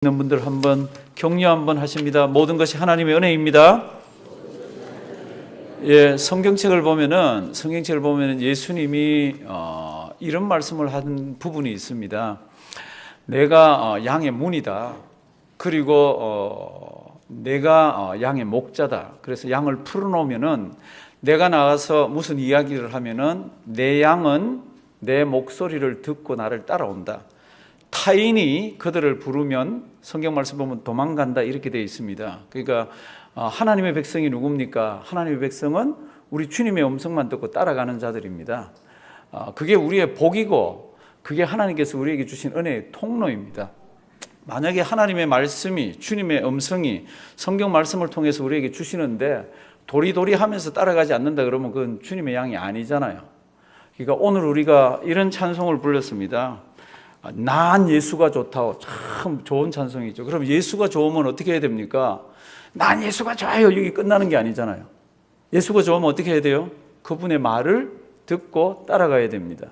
있는 분들 한번 격려 한번 하십니다. 모든 것이 하나님의 은혜입니다. 예, 성경책을 보면은 예수님이 이런 말씀을 한 부분이 있습니다. 내가 양의 문이다. 그리고 내가 양의 목자다. 그래서 양을 풀어놓으면은 내가 나가서 무슨 이야기를 하면은 내 양은 내 목소리를 듣고 나를 따라온다. 타인이 그들을 부르면 성경 말씀 보면 도망간다 이렇게 되어 있습니다. 그러니까 하나님의 백성이 누굽니까? 하나님의 백성은 우리 주님의 음성만 듣고 따라가는 자들입니다. 그게 우리의 복이고 그게 하나님께서 우리에게 주신 은혜의 통로입니다. 만약에 하나님의 말씀이 주님의 음성이 성경 말씀을 통해서 우리에게 주시는데 도리도리 하면서 따라가지 않는다 그러면 그건 주님의 양이 아니잖아요. 그러니까 오늘 우리가 이런 찬송을 불렀습니다. 난 예수가 좋다고. 참 좋은 찬송이죠. 그럼 예수가 좋으면 어떻게 해야 됩니까? 난 예수가 좋아요. 여기 끝나는 게 아니잖아요. 예수가 좋으면 어떻게 해야 돼요? 그분의 말을 듣고 따라가야 됩니다.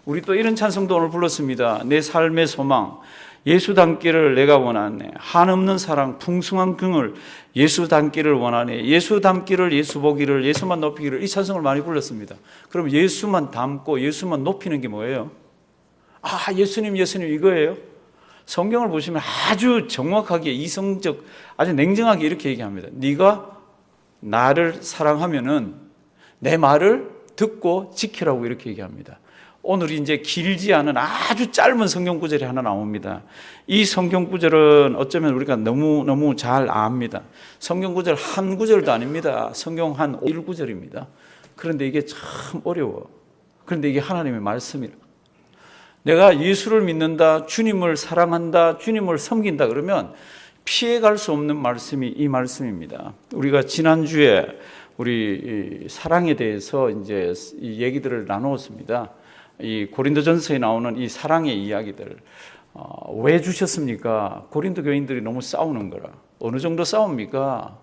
우리 또 이런 찬송도 오늘 불렀습니다. 내 삶의 소망 예수 닮기를 내가 원하네. 한없는 사랑 풍성한 긍을 예수 닮기를 원하네. 예수 닮기를 예수 보기를 예수만 높이기를. 이 찬송을 많이 불렀습니다. 그럼 예수만 닮고 예수만 높이는 게 뭐예요? 예수님 이거예요? 성경을 보시면 아주 정확하게 이성적, 아주 냉정하게 이렇게 얘기합니다. 네가 나를 사랑하면은 내 말을 듣고 지키라고 이렇게 얘기합니다. 오늘 이제 길지 않은 아주 짧은 성경 구절이 하나 나옵니다. 이 성경 구절은 어쩌면 우리가 너무 잘 압니다. 성경 구절 한 구절도 아닙니다. 성경 한 1구절입니다. 그런데 이게 참 어려워. 그런데 이게 하나님의 말씀이라. 내가 예수를 믿는다, 주님을 사랑한다, 주님을 섬긴다 그러면 피해갈 수 없는 말씀이 이 말씀입니다. 우리가 지난주에 우리 사랑에 대해서 이제 이 얘기들을 나누었습니다. 이 고린도전서에 나오는 이 사랑의 이야기들 왜 주셨습니까? 고린도 교인들이 너무 싸우는 거라. 어느 정도 싸웁니까?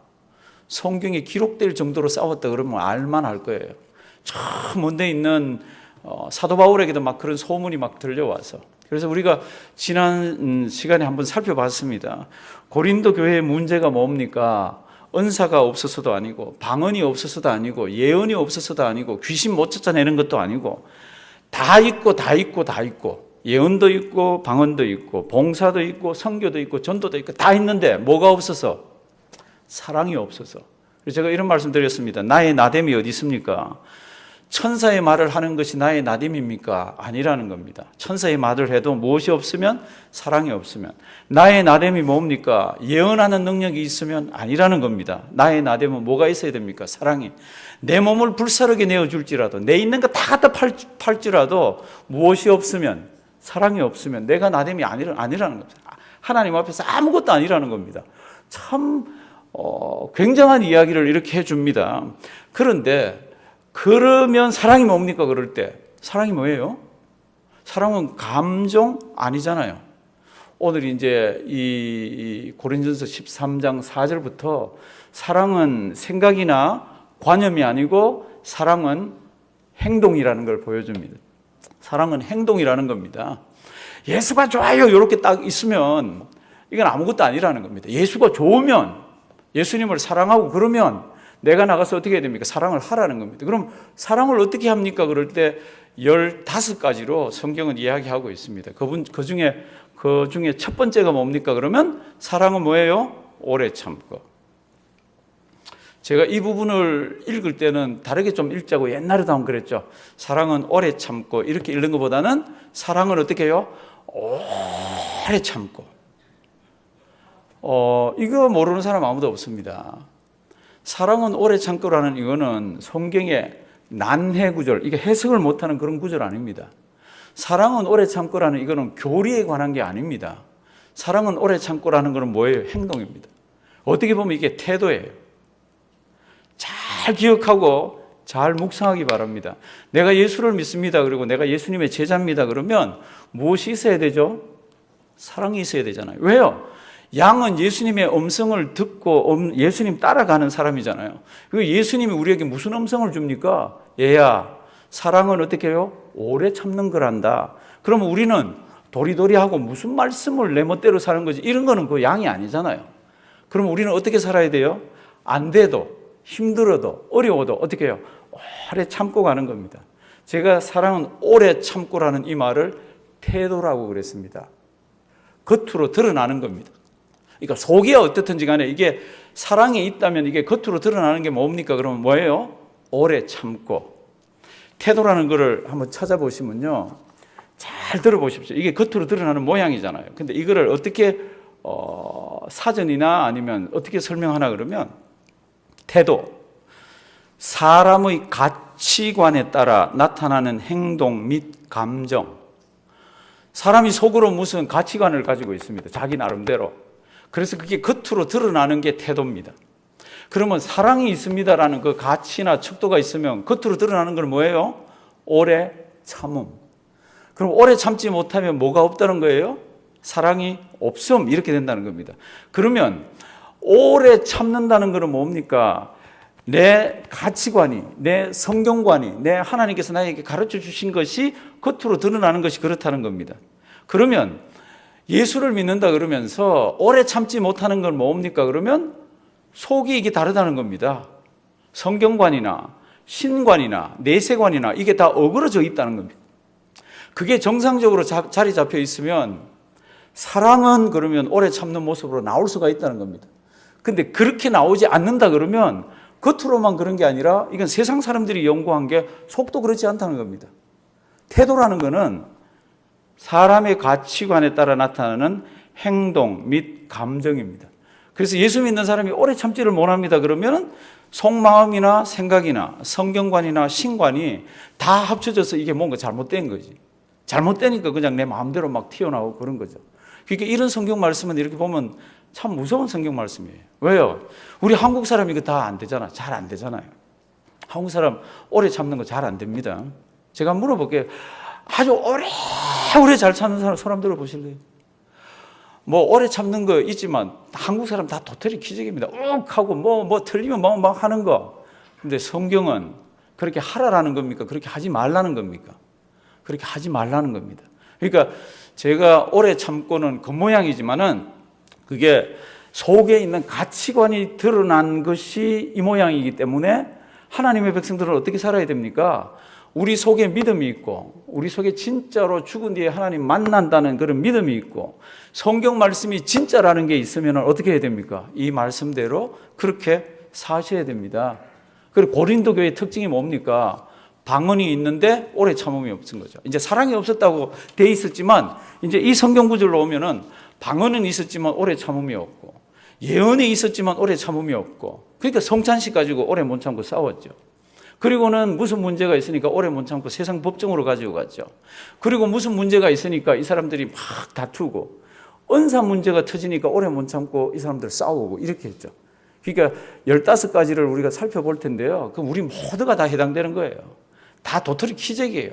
성경에 기록될 정도로 싸웠다 그러면 알만할 거예요. 저 먼데 있는 사도 바울에게도 막 그런 소문이 막 들려와서, 그래서 우리가 지난 시간에 한번 살펴봤습니다. 고린도 교회의 문제가 뭡니까? 은사가 없어서도 아니고 방언이 없어서도 아니고 예언이 없어서도 아니고 귀신 못 쫓아내는 것도 아니고 다 있고 예언도 있고 방언도 있고 봉사도 있고 선교도 있고 전도도 있고 다 있는데 뭐가 없어서? 사랑이 없어서. 그래서 제가 이런 말씀 드렸습니다. 나의 나됨이 어디 있습니까? 천사의 말을 하는 것이 나의 나됨입니까? 아니라는 겁니다. 천사의 말을 해도 무엇이 없으면? 사랑이 없으면. 나의 나됨이 뭡니까? 예언하는 능력이 있으면 아니라는 겁니다. 나의 나됨은 뭐가 있어야 됩니까? 사랑이. 내 몸을 불사르게 내어줄지라도, 내 있는 거 다 갖다 팔지라도 무엇이 없으면, 사랑이 없으면 내가 나됨이 아니라는 겁니다. 하나님 앞에서 아무것도 아니라는 겁니다. 참 굉장한 이야기를 이렇게 해줍니다. 그런데 그러면 사랑이 뭡니까? 그럴 때 사랑이 뭐예요? 사랑은 감정 아니잖아요. 오늘 이제 이 고린도전서 13장 4절부터 사랑은 생각이나 관념이 아니고 사랑은 행동이라는 걸 보여줍니다. 사랑은 행동이라는 겁니다. 예수가 좋아요 이렇게 딱 있으면 이건 아무것도 아니라는 겁니다. 예수가 좋으면, 예수님을 사랑하고 그러면 내가 나가서 어떻게 해야 됩니까? 사랑을 하라는 겁니다. 그럼 사랑을 어떻게 합니까? 그럴 때 15가지로 성경은 이야기하고 있습니다. 그 중에 첫 번째가 뭡니까? 그러면 사랑은 뭐예요? 오래 참고. 제가 이 부분을 읽을 때는 다르게 좀 읽자고 옛날에도 한번 그랬죠. 사랑은 오래 참고 이렇게 읽는 것보다는 사랑을 어떻게 해요? 오래 참고. 이거 모르는 사람 아무도 없습니다. 사랑은 오래 참고라는 이거는 성경의 난해 구절, 이게 해석을 못하는 그런 구절 아닙니다. 사랑은 오래 참고라는 이거는 교리에 관한 게 아닙니다. 사랑은 오래 참고라는 거는 뭐예요? 행동입니다. 어떻게 보면 이게 태도예요. 잘 기억하고 잘 묵상하기 바랍니다. 내가 예수를 믿습니다. 그리고 내가 예수님의 제자입니다. 그러면 무엇이 있어야 되죠? 사랑이 있어야 되잖아요. 왜요? 양은 예수님의 음성을 듣고 예수님 따라가는 사람이잖아요. 예수님이 우리에게 무슨 음성을 줍니까? 얘야, 사랑은 어떻게 해요? 오래 참는 거란다. 그러면 우리는 도리도리하고 무슨 말씀을 내 멋대로 사는 거지, 이런 거는 그 양이 아니잖아요. 그럼 우리는 어떻게 살아야 돼요? 안 돼도, 힘들어도, 어려워도 어떻게 해요? 오래 참고 가는 겁니다. 제가 사랑은 오래 참고라는 이 말을 태도라고 그랬습니다. 겉으로 드러나는 겁니다. 그러니까 속이야 어떻든지 간에 이게 사랑이 있다면 이게 겉으로 드러나는 게 뭡니까? 그러면 뭐예요? 오래 참고. 태도라는 거를 한번 찾아보시면요, 잘 들어보십시오. 이게 겉으로 드러나는 모양이잖아요. 근데 이거를 어떻게 사전이나 아니면 어떻게 설명하나 그러면, 태도, 사람의 가치관에 따라 나타나는 행동 및 감정. 사람이 속으로 무슨 가치관을 가지고 있습니다. 자기 나름대로. 그래서 그게 겉으로 드러나는 게 태도입니다. 그러면 사랑이 있습니다라는 그 가치나 척도가 있으면 겉으로 드러나는 건 뭐예요? 오래 참음. 그럼 오래 참지 못하면 뭐가 없다는 거예요? 사랑이 없음, 이렇게 된다는 겁니다. 그러면 오래 참는다는 것은 뭡니까? 내 가치관이, 내 성경관이, 내 하나님께서 나에게 가르쳐 주신 것이 겉으로 드러나는 것이 그렇다는 겁니다. 그러면 예수를 믿는다 그러면서 오래 참지 못하는 건 뭡니까? 그러면 속이 이게 다르다는 겁니다. 성경관이나 신관이나 내세관이나 이게 다 어그러져 있다는 겁니다. 그게 정상적으로 자리 잡혀 있으면 사랑은 그러면 오래 참는 모습으로 나올 수가 있다는 겁니다. 근데 그렇게 나오지 않는다 그러면 겉으로만 그런 게 아니라 이건 세상 사람들이 연구한 게 속도 그렇지 않다는 겁니다. 태도라는 거는 사람의 가치관에 따라 나타나는 행동 및 감정입니다. 그래서 예수 믿는 사람이 오래 참지를 못합니다 그러면 속마음이나 생각이나 성경관이나 신관이 다 합쳐져서 이게 뭔가 잘못된 거지. 잘못되니까 그냥 내 마음대로 막 튀어나오고 그런 거죠. 그러니까 이런 성경 말씀은 이렇게 보면 참 무서운 성경 말씀이에요. 왜요? 우리 한국 사람 이거 다 안 되잖아. 잘 안 되잖아요. 한국 사람 오래 참는 거 잘 안 됩니다. 제가 한번 물어볼게요. 아주 오래 잘 참는 사람 손 한번 들어보실래요? 뭐 오래 참는 거 있지만 한국 사람 다 도토리 기적입니다. 욱 하고 뭐 틀리면 막 하는 거. 근데 성경은 그렇게 하라라는 겁니까? 그렇게 하지 말라는 겁니까? 그렇게 하지 말라는 겁니다. 그러니까 제가 오래 참고는 겉모양이지만은 그게 속에 있는 가치관이 드러난 것이 이 모양이기 때문에 하나님의 백성들은 어떻게 살아야 됩니까? 우리 속에 믿음이 있고 우리 속에 진짜로 죽은 뒤에 하나님 만난다는 그런 믿음이 있고 성경 말씀이 진짜라는 게 있으면 어떻게 해야 됩니까? 이 말씀대로 그렇게 사셔야 됩니다. 그리고 고린도 교회의 특징이 뭡니까? 방언이 있는데 오래 참음이 없은 거죠. 이제 사랑이 없었다고 돼 있었지만 이제 이 성경 구절로 오면은 방언은 있었지만 오래 참음이 없고 예언이 있었지만 오래 참음이 없고 그러니까 성찬식 가지고 오래 못 참고 싸웠죠. 그리고는 무슨 문제가 있으니까 오래 못 참고 세상 법정으로 가지고 갔죠. 그리고 무슨 문제가 있으니까 이 사람들이 막 다투고 은사 문제가 터지니까 오래 못 참고 이 사람들 싸우고 이렇게 했죠. 그러니까 15가지를 우리가 살펴볼 텐데요. 그럼 우리 모두가 다 해당되는 거예요. 다 도토리 키재기예요.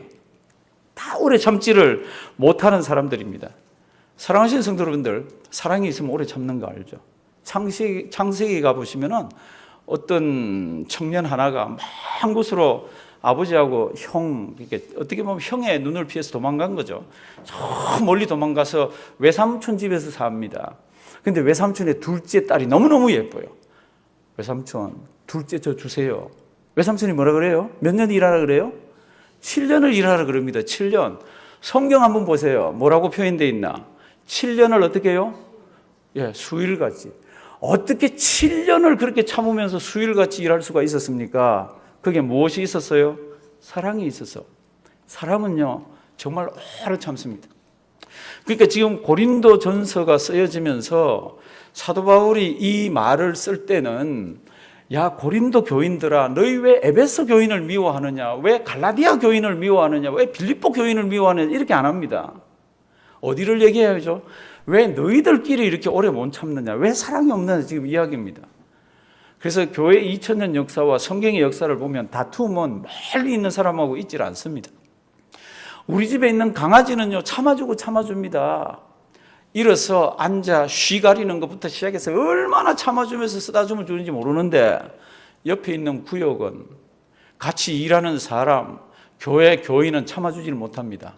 다 오래 참지를 못하는 사람들입니다. 사랑하시는 성도 여러분들, 사랑이 있으면 오래 참는 거 알죠? 창세기 가보시면은 어떤 청년 하나가 먼 곳으로 아버지하고 형, 이렇게 어떻게 보면 형의 눈을 피해서 도망간 거죠. 저 멀리 도망가서 외삼촌 집에서 삽니다. 근데 외삼촌의 둘째 딸이 너무너무 예뻐요. 외삼촌, 둘째 저 주세요. 외삼촌이 뭐라 그래요? 몇 년 일하라 그래요? 7년을 일하라 그럽니다. 7년. 성경 한번 보세요. 뭐라고 표현되어 있나? 7년을 어떻게 해요? 예, 수일같이. 어떻게 7년을 그렇게 참으면서 수일같이 일할 수가 있었습니까? 그게 무엇이 있었어요? 사랑이 있어서. 사람은요, 정말 오래 참습니다. 그러니까 지금 고린도 전서가 쓰여지면서 사도 바울이 이 말을 쓸 때는 야 고린도 교인들아 너희 왜 에베소 교인을 미워하느냐, 왜 갈라디아 교인을 미워하느냐, 왜 빌립보 교인을 미워하느냐 이렇게 안 합니다. 어디를 얘기해야죠? 왜 너희들끼리 이렇게 오래 못 참느냐, 왜 사랑이 없느냐 지금 이야기입니다. 그래서 교회 2000년 역사와 성경의 역사를 보면 다툼은 멀리 있는 사람하고 있질 않습니다. 우리 집에 있는 강아지는요 참아주고 참아줍니다. 일어서 앉아 쉬 가리는 것부터 시작해서 얼마나 참아주면서 쓰다듬어 주는지 모르는데 옆에 있는 구역은 같이 일하는 사람, 교회 교인은 참아주지를 못합니다.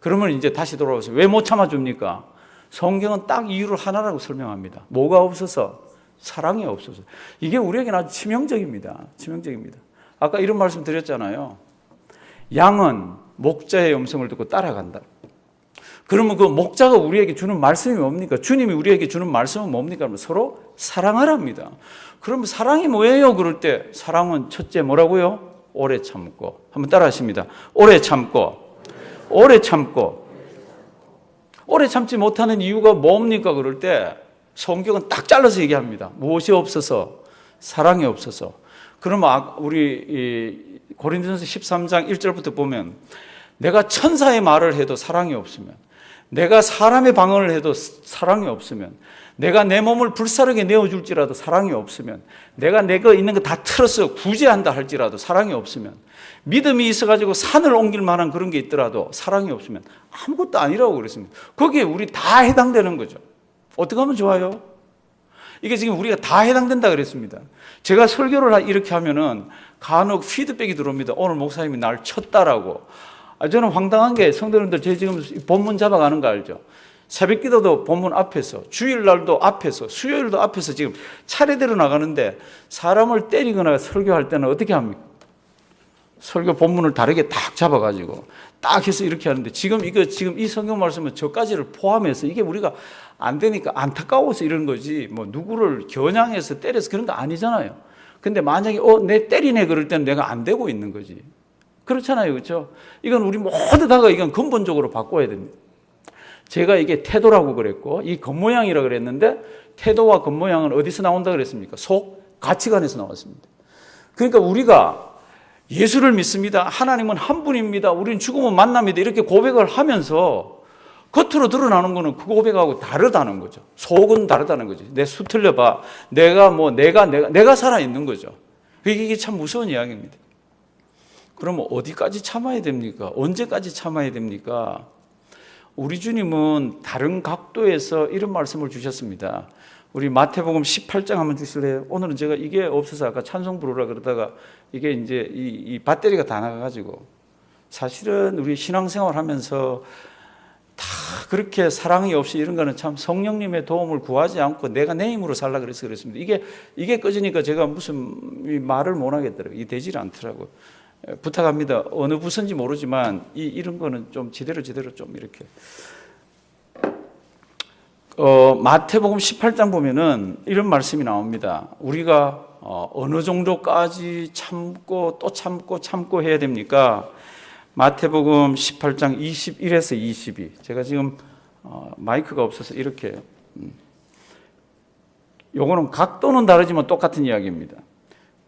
그러면 이제 다시 돌아오세요. 왜 못 참아줍니까? 성경은 딱 이유를 하나라고 설명합니다. 뭐가 없어서? 사랑이 없어서. 이게 우리에게는 아주 치명적입니다. 치명적입니다. 아까 이런 말씀 드렸잖아요. 양은 목자의 음성을 듣고 따라간다. 그러면 그 목자가 우리에게 주는 말씀이 뭡니까? 주님이 우리에게 주는 말씀은 뭡니까? 그러면 서로 사랑하랍니다. 그러면 사랑이 뭐예요? 그럴 때 사랑은 첫째 뭐라고요? 오래 참고. 한번 따라 하십니다. 오래 참고. 오래 참고. 오래 참지 못하는 이유가 뭡니까? 그럴 때 성경은 딱 잘라서 얘기합니다. 무엇이 없어서? 사랑이 없어서. 그러면 우리 고린도전서 13장 1절부터 보면 내가 천사의 말을 해도 사랑이 없으면, 내가 사람의 방언을 해도 사랑이 없으면, 내가 내 몸을 불사르게 내어줄지라도 사랑이 없으면, 내가 내가 있는 거 다 틀어서 구제한다 할지라도 사랑이 없으면, 믿음이 있어가지고 산을 옮길 만한 그런 게 있더라도 사랑이 없으면 아무것도 아니라고 그랬습니다. 거기에 우리 다 해당되는 거죠. 어떻게 하면 좋아요? 이게 지금 우리가 다 해당된다 그랬습니다. 제가 설교를 이렇게 하면은 간혹 피드백이 들어옵니다. 오늘 목사님이 날 쳤다라고. 저는 황당한 게 성도님들 제 지금 본문 잡아가는 거 알죠? 새벽 기도도 본문 앞에서, 주일날도 앞에서, 수요일도 앞에서 지금 차례대로 나가는데 사람을 때리거나 설교할 때는 어떻게 합니까? 설교 본문을 다르게 딱 잡아가지고 딱 해서 이렇게 하는데 지금 이 성경 말씀은 저까지를 포함해서 이게 우리가 안 되니까 안타까워서 이런 거지 뭐 누구를 겨냥해서 때려서 그런 거 아니잖아요. 근데 만약에 내 때리네 그럴 때는 내가 안 되고 있는 거지. 그렇잖아요. 그렇죠? 이건 우리 모두 다가 이건 근본적으로 바꿔야 됩니다. 제가 이게 태도라고 그랬고 이 겉모양이라고 그랬는데 태도와 겉모양은 어디서 나온다 그랬습니까? 속 가치관에서 나왔습니다. 그러니까 우리가 예수를 믿습니다. 하나님은 한 분입니다. 우리는 죽으면 만납니다. 이렇게 고백을 하면서 겉으로 드러나는 거는 그 고백하고 다르다는 거죠. 속은 다르다는 거죠. 내 수틀려 봐. 내가 살아있는 거죠. 이게 참 무서운 이야기입니다. 그러면 어디까지 참아야 됩니까? 언제까지 참아야 됩니까? 우리 주님은 다른 각도에서 이런 말씀을 주셨습니다. 우리 마태복음 18장 한번 주실래요? 오늘은 제가 이게 없어서 아까 찬송 부르라 그러다가 이게 이제 이 배터리가 다 나가가지고 사실은 우리 신앙생활 하면서 다 그렇게 사랑이 없이 이런 거는 참 성령님의 도움을 구하지 않고 내가 내 힘으로 살라 그래서 그랬습니다. 이게 꺼지니까 제가 무슨 말을 못 하겠더라고요. 되질 않더라고요. 부탁합니다. 어느 부서인지 모르지만 이런 거는 좀 제대로 좀 이렇게. 마태복음 18장 보면은 이런 말씀이 나옵니다. 우리가 어느 정도까지 참고 또 참고 해야 됩니까? 마태복음 18장 21에서 22. 제가 지금 마이크가 없어서 이렇게. 요거는 각도는 다르지만 똑같은 이야기입니다.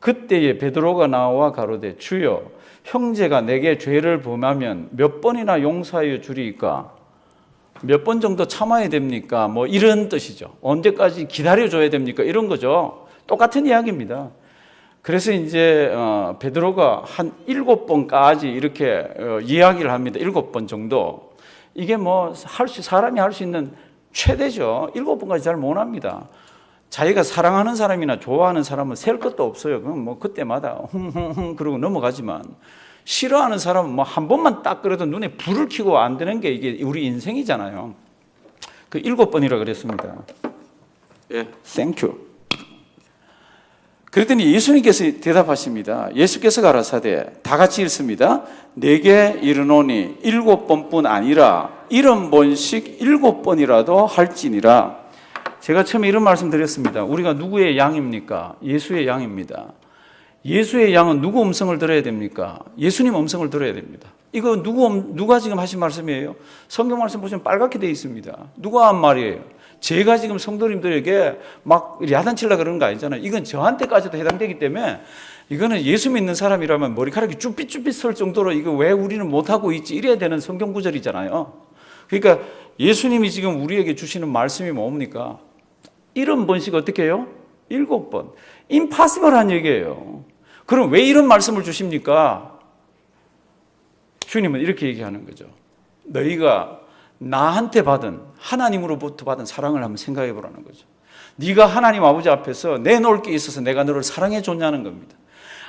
그때에 베드로가 나와 가로되 주여 형제가 내게 죄를 범하면 몇 번이나 용서하여 주리이까? 몇 번 정도 참아야 됩니까? 뭐 이런 뜻이죠. 언제까지 기다려줘야 됩니까? 이런 거죠. 똑같은 이야기입니다. 그래서 이제 베드로가 한 7번까지 이렇게 이야기를 합니다. 7번 정도. 이게 뭐 사람이 할 수 있는 최대죠. 7번까지 잘 못합니다. 자기가 사랑하는 사람이나 좋아하는 사람은 셀 것도 없어요. 그럼 뭐 그때마다 흥흥흥 그러고 넘어가지만 싫어하는 사람은 뭐 한 번만 딱 그래도 눈에 불을 켜고 안 되는 게 이게 우리 인생이잖아요. 그 7번이라 그랬습니다. 예, 땡큐. 그랬더니 예수님께서 대답하십니다. 예수께서 가라사대 다 같이 읽습니다. 내게 이르노니 7번뿐 아니라 70번씩 7번이라도 할지니라. 제가 처음에 이런 말씀 드렸습니다. 우리가 누구의 양입니까? 예수의 양입니다. 예수의 양은 누구 음성을 들어야 됩니까? 예수님 음성을 들어야 됩니다. 이거 누가 지금 하신 말씀이에요? 성경 말씀 보시면 빨갛게 되어 있습니다. 누가 한 말이에요? 제가 지금 성도님들에게 막 야단치려고 그러는 거 아니잖아요. 이건 저한테까지도 해당되기 때문에 이거는 예수 믿는 사람이라면 머리카락이 쭈삣쭈삣 설 정도로 이거 왜 우리는 못하고 있지? 이래야 되는 성경 구절이잖아요. 그러니까 예수님이 지금 우리에게 주시는 말씀이 뭡니까? 70번씩 어떻게 해요? 7번. 임파서블한 얘기예요. 그럼 왜 이런 말씀을 주십니까? 주님은 이렇게 얘기하는 거죠. 너희가 나한테 받은 하나님으로부터 받은 사랑을 한번 생각해 보라는 거죠. 네가 하나님 아버지 앞에서 내놓을 게 있어서 내가 너를 사랑해 줬냐는 겁니다.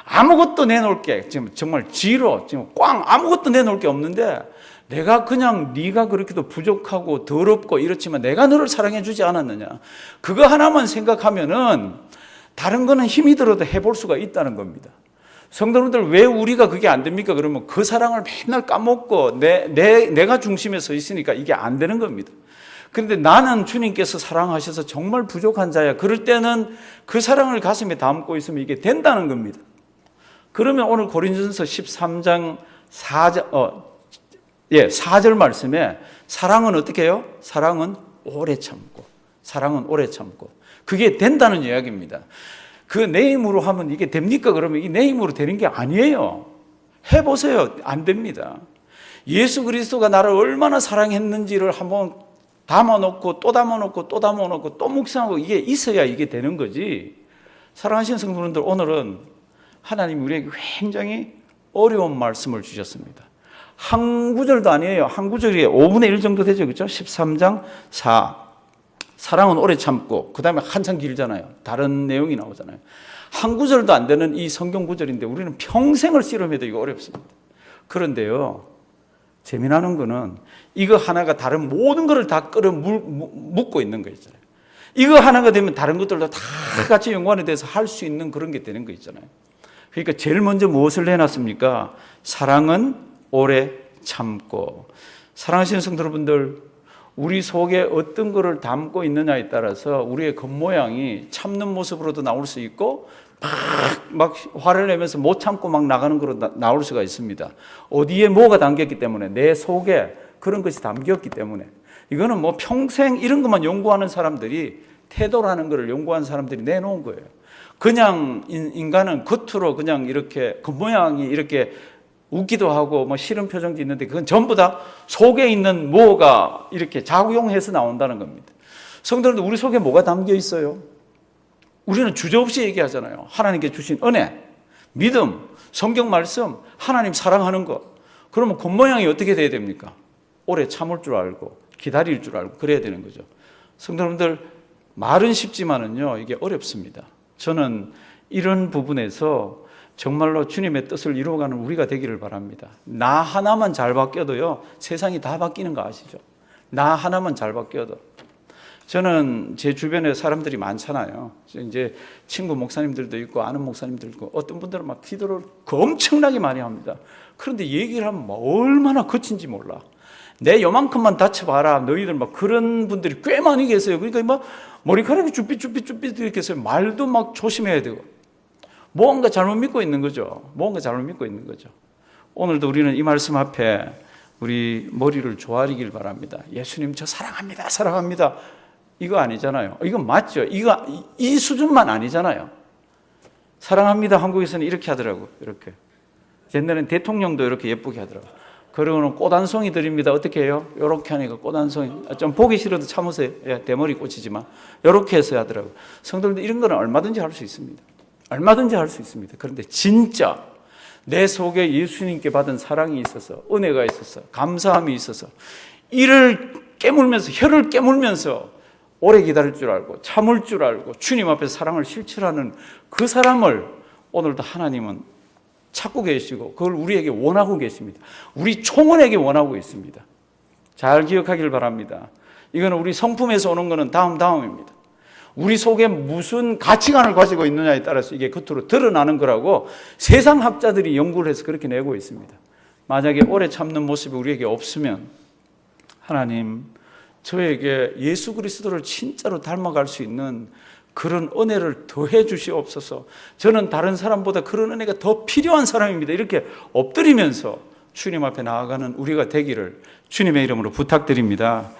아무것도 내놓을 게 지금 정말 지금 꽝 아무것도 내놓을 게 없는데 내가 그냥 네가 그렇게도 부족하고 더럽고 이렇지만 내가 너를 사랑해 주지 않았느냐. 그거 하나만 생각하면은 다른 거는 힘이 들어도 해볼 수가 있다는 겁니다. 성도님들, 왜 우리가 그게 안 됩니까? 그러면 그 사랑을 맨날 까먹고 내가 중심에 서 있으니까 이게 안 되는 겁니다. 그런데 나는 주님께서 사랑하셔서 정말 부족한 자야. 그럴 때는 그 사랑을 가슴에 담고 있으면 이게 된다는 겁니다. 그러면 오늘 고린도전서 13장 4절 말씀에 사랑은 어떻게 해요? 사랑은 오래 참고, 사랑은 오래 참고. 그게 된다는 이야기입니다. 그 내 힘으로 하면 이게 됩니까? 그러면 이 내 힘으로 되는 게 아니에요. 해보세요. 안 됩니다. 예수 그리스도가 나를 얼마나 사랑했는지를 한번 담아놓고 또 담아놓고 또 담아놓고 또 묵상하고 이게 있어야 이게 되는 거지. 사랑하시는 성도님들, 오늘은 하나님이 우리에게 굉장히 어려운 말씀을 주셨습니다. 한 구절도 아니에요. 한 구절이 5분의 1 정도 되죠. 그렇죠? 13장 4. 사랑은 오래 참고, 그 다음에 한참 길잖아요. 다른 내용이 나오잖아요. 한 구절도 안 되는 이 성경 구절인데 우리는 평생을 씨름해도 이거 어렵습니다. 그런데요, 재미나는 거는 이거 하나가 다른 모든 것을 다 끌어 묶고 있는 거 있잖아요. 이거 하나가 되면 다른 것들도 다 같이 연관이 돼서 할 수 있는 그런 게 되는 거 있잖아요. 그러니까 제일 먼저 무엇을 해놨습니까? 사랑은 오래 참고. 사랑하시는 성도 여러분들, 우리 속에 어떤 것을 담고 있느냐에 따라서 우리의 겉모양이 참는 모습으로도 나올 수 있고 막 화를 내면서 못 참고 막 나가는 거로 나올 수가 있습니다. 어디에 뭐가 담겼기 때문에, 내 속에 그런 것이 담겼기 때문에. 이거는 뭐 평생 이런 것만 연구하는 사람들이, 태도라는 것을 연구하는 사람들이 내놓은 거예요. 그냥 인간은 겉으로 그냥 이렇게 겉모양이 이렇게 웃기도 하고 뭐 싫은 표정도 있는데 그건 전부 다 속에 있는 뭐가 이렇게 작용해서 나온다는 겁니다. 성도님들, 우리 속에 뭐가 담겨 있어요? 우리는 주저없이 얘기하잖아요. 하나님께 주신 은혜, 믿음, 성경 말씀, 하나님 사랑하는 것. 그러면 겉모양이 어떻게 돼야 됩니까? 오래 참을 줄 알고 기다릴 줄 알고 그래야 되는 거죠. 성도님들, 말은 쉽지만은요, 이게 어렵습니다. 저는 이런 부분에서 정말로 주님의 뜻을 이루어가는 우리가 되기를 바랍니다. 나 하나만 잘 바뀌어도요, 세상이 다 바뀌는 거 아시죠? 나 하나만 잘 바뀌어도. 저는 제 주변에 사람들이 많잖아요. 이제 친구 목사님들도 있고 아는 목사님들도 있고 어떤 분들은 막 기도를 엄청나게 많이 합니다. 그런데 얘기를 하면 막 얼마나 거친지 몰라. 내 요만큼만 다쳐봐라. 너희들 막 그런 분들이 꽤 많이 계세요. 그러니까 막 머리카락이 쭈삣쭈삣쭈삣 이렇게 해서 말도 막 조심해야 되고. 뭔가 잘못 믿고 있는 거죠. 뭔가 잘못 믿고 있는 거죠. 오늘도 우리는 이 말씀 앞에 우리 머리를 조아리길 바랍니다. 예수님 저 사랑합니다. 사랑합니다. 이거 아니잖아요. 이건 맞죠. 이 수준만 아니잖아요. 사랑합니다. 한국에서는 이렇게 하더라고. 이렇게. 옛날엔 대통령도 이렇게 예쁘게 하더라고. 그러고는 꽃 한 송이 드립니다. 어떻게 해요? 이렇게 하니까 꽃 한 송이. 좀 보기 싫어도 참으세요. 예, 대머리 꽂히지만. 이렇게 해서 하더라고. 성도님들, 이런 거는 얼마든지 할 수 있습니다. 얼마든지 할 수 있습니다. 그런데 진짜 내 속에 예수님께 받은 사랑이 있어서, 은혜가 있어서, 감사함이 있어서, 이를 깨물면서, 혀를 깨물면서 오래 기다릴 줄 알고 참을 줄 알고 주님 앞에서 사랑을 실천하는 그 사람을 오늘도 하나님은 찾고 계시고 그걸 우리에게 원하고 계십니다. 우리 총원에게 원하고 있습니다. 잘 기억하길 바랍니다. 이거는 우리 성품에서 오는 거는 다음입니다. 우리 속에 무슨 가치관을 가지고 있느냐에 따라서 이게 겉으로 드러나는 거라고 세상 학자들이 연구를 해서 그렇게 내고 있습니다. 만약에 오래 참는 모습이 우리에게 없으면 하나님, 저에게 예수 그리스도를 진짜로 닮아갈 수 있는 그런 은혜를 더해 주시옵소서. 저는 다른 사람보다 그런 은혜가 더 필요한 사람입니다. 이렇게 엎드리면서 주님 앞에 나아가는 우리가 되기를 주님의 이름으로 부탁드립니다.